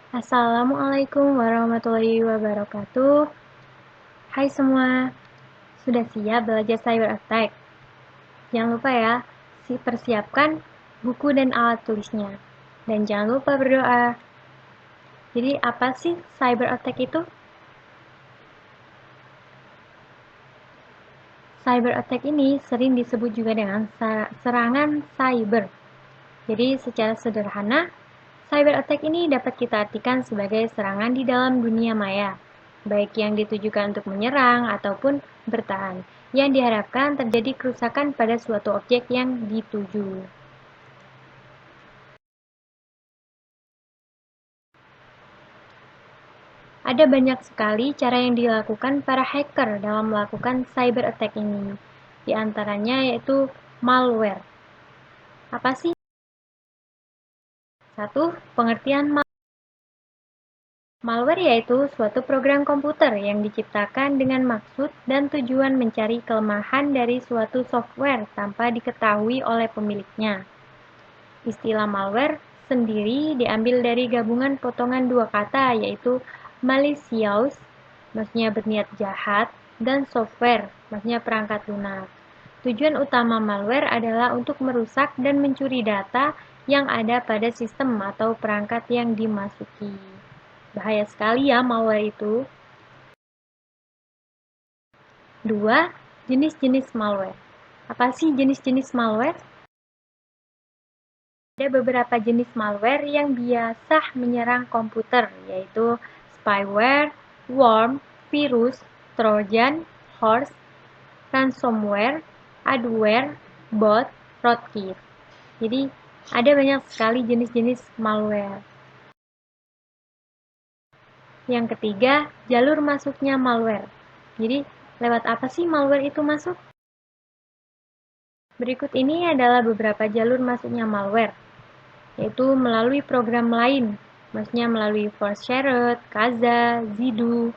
Assalamualaikum warahmatullahi wabarakatuh. Hai semua, sudah siap belajar cyber attack? Jangan lupa ya, persiapkan buku dan alat tulisnya. Dan jangan lupa berdoa. Jadi apa sih cyber attack itu? Cyber attack ini sering disebut juga dengan serangan cyber. Jadi secara sederhana, cyber attack ini dapat kita artikan sebagai serangan di dalam dunia maya, baik yang ditujukan untuk menyerang ataupun bertahan, yang diharapkan terjadi kerusakan pada suatu objek yang dituju. Ada banyak sekali cara yang dilakukan para hacker dalam melakukan cyber attack ini. Di antaranya yaitu malware. Apa sih? Satu, pengertian malware yaitu suatu program komputer yang diciptakan dengan maksud dan tujuan mencari kelemahan dari suatu software tanpa diketahui oleh pemiliknya. Istilah malware sendiri diambil dari gabungan potongan dua kata yaitu malicious, maksudnya berniat jahat, dan software, maksudnya perangkat lunak. Tujuan utama malware adalah untuk merusak dan mencuri data yang ada pada sistem atau perangkat yang dimasuki. Bahaya sekali ya malware itu. 2. Jenis-jenis malware. Apa sih jenis-jenis malware? Ada beberapa jenis malware yang biasa menyerang komputer, yaitu spyware, worm, virus, trojan, horse, ransomware, adware, bot, rootkit. Jadi, ada banyak sekali jenis-jenis malware. Yang ketiga, jalur masuknya malware. Jadi, lewat apa sih malware itu masuk? Berikut ini adalah beberapa jalur masuknya malware, yaitu melalui program lain, maksudnya melalui Force-shared, Kaza, Zidu,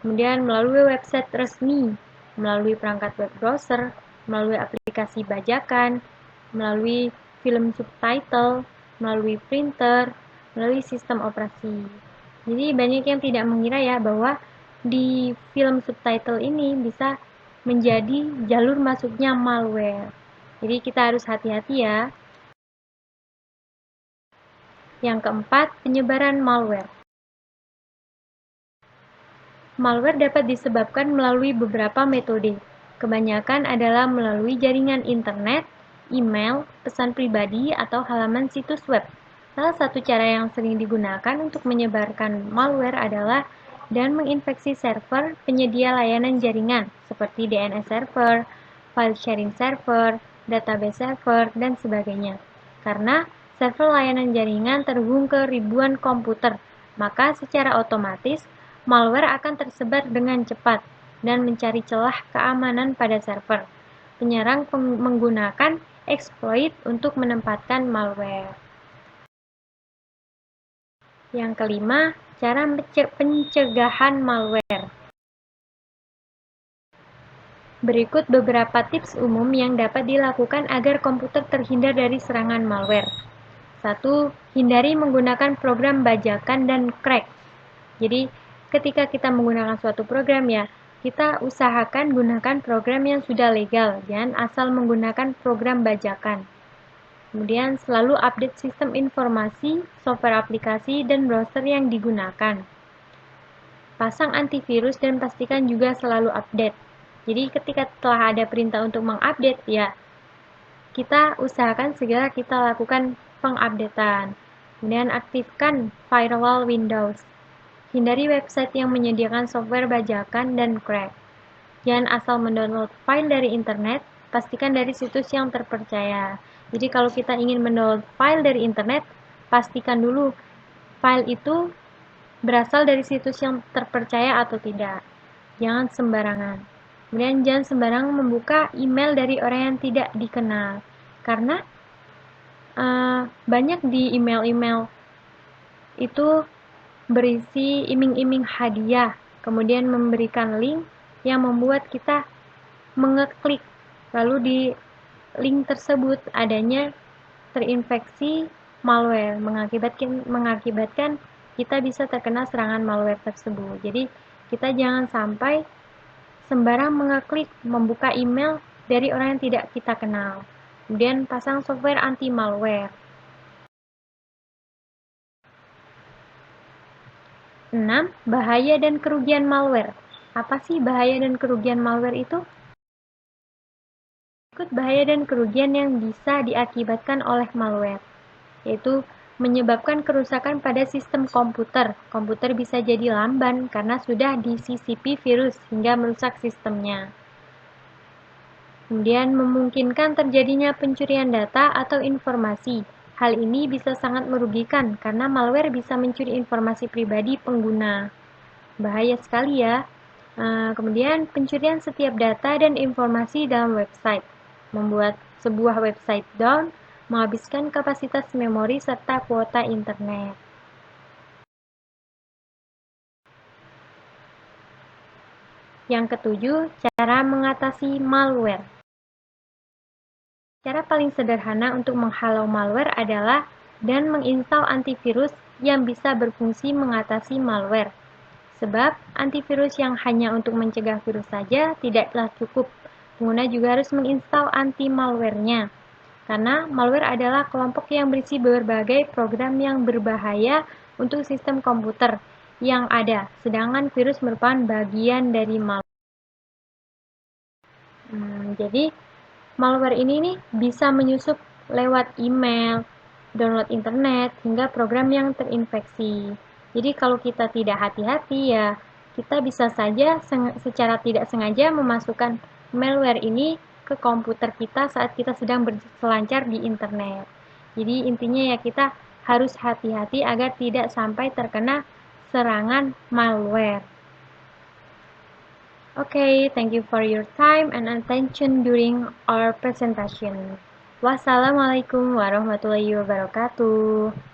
kemudian melalui website resmi, melalui perangkat web browser, melalui aplikasi bajakan, melalui film subtitle, melalui printer, melalui sistem operasi. Jadi banyak yang tidak mengira ya bahwa di film subtitle ini bisa menjadi jalur masuknya malware. Jadi kita harus hati-hati ya. Yang keempat, penyebaran malware. Malware dapat disebabkan melalui beberapa metode. Kebanyakan adalah melalui jaringan internet, email, pesan pribadi, atau halaman situs web. Salah satu cara yang sering digunakan untuk menyebarkan malware adalah dan menginfeksi server penyedia layanan jaringan seperti DNS server, file sharing server, database server, dan sebagainya. Karena server layanan jaringan terhubung ke ribuan komputer, maka secara otomatis malware akan tersebar dengan cepat dan mencari celah keamanan pada server. Penyerang menggunakan exploit untuk menempatkan malware. Yang kelima, cara pencegahan malware. Berikut beberapa tips umum yang dapat dilakukan agar komputer terhindar dari serangan malware. 1. Hindari menggunakan program bajakan dan crack. Jadi, ketika kita menggunakan suatu program ya, kita usahakan gunakan program yang sudah legal, jangan asal menggunakan program bajakan. Kemudian, selalu update sistem informasi, software aplikasi, dan browser yang digunakan. Pasang antivirus dan pastikan juga selalu update. Jadi ketika telah ada perintah untuk mengupdate ya, kita usahakan segera kita lakukan pengupdatean. Kemudian aktifkan firewall Windows. Hindari website yang menyediakan software bajakan dan crack. Jangan asal mendownload file dari internet, pastikan dari situs yang terpercaya. Jadi kalau kita ingin mendownload file dari internet, pastikan dulu file itu berasal dari situs yang terpercaya atau tidak. Jangan sembarangan. Kemudian jangan sembarangan membuka email dari orang yang tidak dikenal. Karena banyak di email-email itu berisi iming-iming hadiah, kemudian memberikan link yang membuat kita mengeklik. Lalu di link tersebut adanya terinfeksi malware, mengakibatkan kita bisa terkena serangan malware tersebut. Jadi, kita jangan sampai sembarang mengeklik membuka email dari orang yang tidak kita kenal. Kemudian pasang software anti malware. 6. Bahaya dan kerugian malware. Apa sih bahaya dan kerugian malware itu? Berikut bahaya dan kerugian yang bisa diakibatkan oleh malware, yaitu menyebabkan kerusakan pada sistem komputer. Komputer bisa jadi lamban karena sudah disisipi virus hingga merusak sistemnya. Kemudian memungkinkan terjadinya pencurian data atau informasi. Hal ini bisa sangat merugikan karena malware bisa mencuri informasi pribadi pengguna. Bahaya sekali ya. Kemudian pencurian setiap data dan informasi dalam website. Membuat sebuah website down, menghabiskan kapasitas memori serta kuota internet. Yang ketujuh, cara mengatasi malware. Cara paling sederhana untuk menghalau malware adalah dan menginstal antivirus yang bisa berfungsi mengatasi malware. Sebab antivirus yang hanya untuk mencegah virus saja tidaklah cukup. Pengguna juga harus menginstal anti-malware-nya. Karena malware adalah kelompok yang berisi berbagai program yang berbahaya untuk sistem komputer yang ada, sedangkan virus merupakan bagian dari malware. Jadi, malware ini nih bisa menyusup lewat email, download internet, hingga program yang terinfeksi. Jadi kalau kita tidak hati-hati ya, kita bisa saja secara tidak sengaja memasukkan malware ini ke komputer kita saat kita sedang berselancar di internet. Jadi intinya ya kita harus hati-hati agar tidak sampai terkena serangan malware. Okay, thank you for your time and attention during our presentation. Wassalamualaikum warahmatullahi wabarakatuh.